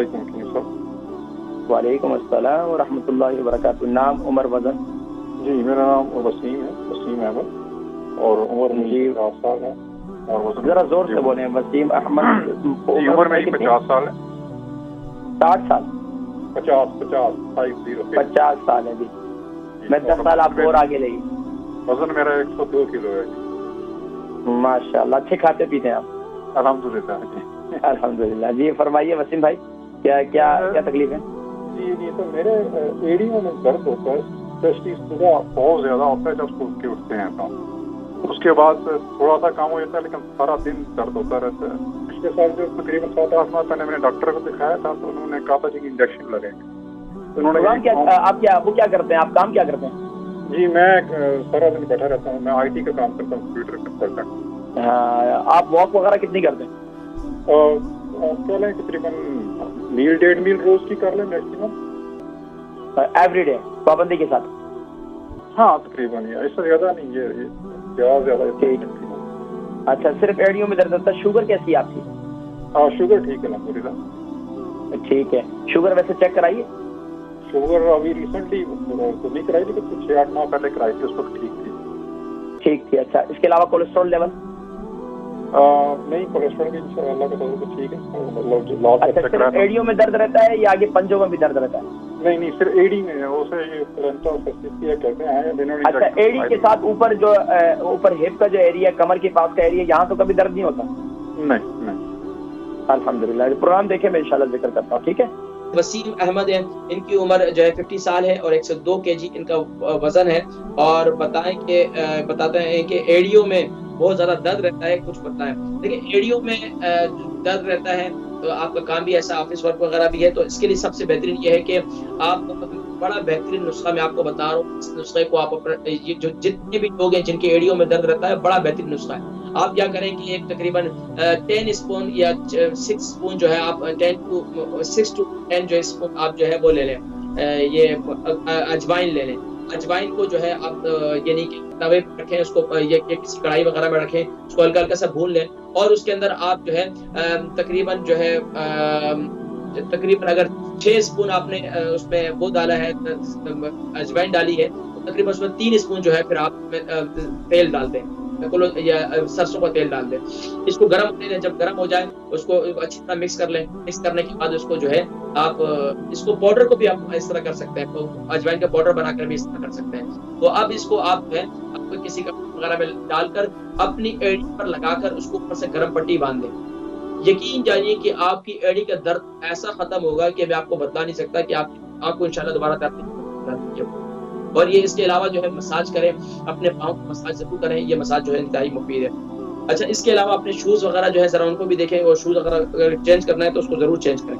علیکم صاحب۔ وعلیکم السلام ورحمۃ اللہ وبرکاتہ۔ نام، عمر، وزن؟ جی میرا نام وسیم ہے، وسیم احمد، اور عمر جی 50 سال ہے، اور وزن ذرا زور سے بولیں۔ وسیم احمد، جی عمر میری 50 سال ہے۔ 60 سال؟ 50 سال ہے جی۔ میں 10 سال آپ کو اور آگے لے گی۔ وزن میرا 102 کلو ہے جی۔ ماشاء اللہ، اچھے کھاتے پیتے ہیں آپ؟ الحمدللہ جی۔ الحمدللہ جی۔ فرمائیے وسیم بھائی، کیا کیا کیا تکلیف ہے؟ جی یہ تو میرے ایڑیوں میں درد ہوتا ہے، اسپیشلی صبح بہت زیادہ ہوتا ہے جب صبح کے اٹھتے ہیں تو اس کے بعد تھوڑا سا کام ہو جاتا ہے، لیکن سارا دن درد ہوتا رہتا ہے۔ پچھلے سال جو تقریباً 7-8 ماہ پہلے میں نے ڈاکٹر کو دکھایا تھا تو انہوں نے کہا تھا جی انجیکشن لگیں گے۔ انہوں نے آپ کیا کرتے ہیں؟ آپ کام کیا کرتے ہیں؟ جی میں سارا دن بیٹھا رہتا ہوں، میں IT کا کام کرتا ہوں، کمپیوٹر کنسلٹنٹ۔ آپ واک وغیرہ کتنی کرتے ہیں؟ کہہ لیں تقریباً میل 1.5 میل روز کی کر لیں میکسیمم۔ ایوری ڈے پابندی کے ساتھ؟ ہاں تقریباً، اس سے زیادہ نہیں، یہ زیادہ ٹھیک۔ اچھا، صرف ایڑیوں میں درد ہوتا ہے؟ شوگر کیسی ہے آپ کی؟ شوگر ٹھیک ہے الحمدللہ۔ ٹھیک ہے۔ شوگر ویسے چیک کرائیے؟ شوگر ابھی ریسنٹلی تو نہیں کرائی تھی، لیکن 6-8 ماہ پہلے کرائی تھی، اس وقت ٹھیک تھی۔ ٹھیک تھی۔ اچھا، اس کے علاوہ کولیسٹرول لیول؟ نہیں، کولیسٹرول بھی انشاءاللہ کا تو ٹھیک ہے۔ اچھا، صرف ایڑیوں میں درد رہتا ہے یا آگے پنجوں میں بھی درد رہتا ہے؟ نہیں، صرف ایڑی میں ہے، اسے یہ پلنٹر فیسٹیسیا کہتے ہیں۔ اچھا، ایڑی کے ساتھ اوپر جو اوپر ہپ کا جو ایریا، کمر کے پاس کا ایریا، یہاں تو کبھی درد نہیں ہوتا؟ نہیں۔ الحمدللہ، پروگرام دیکھیں میں انشاءاللہ ذکر کرتا ہوں، ٹھیک ہے۔ وسیم احمد ہیں، ان کی عمر جو ہے 50 سال ہے اور 102 kg ان کا وزن ہے، اور بتاتے ہیں کہ ایڑیوں میں بہت زیادہ درد رہتا ہے، کچھ بتائیں لیکن ایڑیوں میں درد رہتا ہے تو آپ کا کام بھی ایسا آفس ورک وغیرہ بھی ہے، تو اس کے لیے سب سے بہترین یہ ہے کہ آپ بڑا بہترین نسخہ میں آپ کو بتا رہا ہوں، اس نسخے کو آپ جو جتنے بھی لوگ ہیں جن کے ایڑیوں میں درد رہتا ہے، بڑا بہترین نسخہ ہے۔ آپ کیا کریں کہ ایک تقریباً 10 اسپون یا 6 اسپون جو ہے آپ 6 to 10 جو اسپون آپ جو ہے وہ لے لیں، یہ اجوائن لے لیں۔ اجوائن کو جو ہے آپ یعنی کہ توے پہ رکھیں، اس کو یہ کسی کڑھائی وغیرہ میں رکھیں، اس کو ہلکا ہلکا سا بھون لیں، اور اس کے اندر آپ جو ہے تقریباً اگر 6 اسپون آپ نے اس میں وہ ڈالا ہے، اجوائن ڈالی ہے، تو تقریباً اس میں 3 اسپون جو ہے پھر آپ تیل ڈال دیں، یا سرسوں کا تیل ڈال دیں۔ اس کو گرم ہونے دیں، جب گرم ہو جائے اس کو اچھی طرح مکس کر لیں۔ مکس کرنے کے بعد اس کو جو ہے آپ اس کو پاؤڈر کو بھی آپ اس طرح کر سکتے ہیں، تو اجوائن کا پاؤڈر بنا کر بھی اس طرح کر سکتے ہیں۔ تو اب اس کو آپ جو ہے آپ کسی کا وغیرہ میں ڈال کر اپنی ایڑی پر لگا کر اس کو اوپر سے گرم پٹی باندھ دیں۔ یقین جانیے کہ آپ کی ایڑی کا درد ایسا ختم ہوگا کہ میں آپ کو بتا نہیں سکتا کہ آپ کو انشاءاللہ دوبارہ درد نہیں ہوگا۔ اور یہ اس کے علاوہ جو ہے مساج کریں، اپنے پاؤں کو مساج ضرور کریں، یہ مساج جو ہے انتہائی مفید ہے۔ اچھا، اس کے علاوہ اپنے شوز وغیرہ جو ہے ذرا ان کو بھی دیکھیں، اور شوز اگر چینج کرنا ہے تو اس کو ضرور چینج کریں۔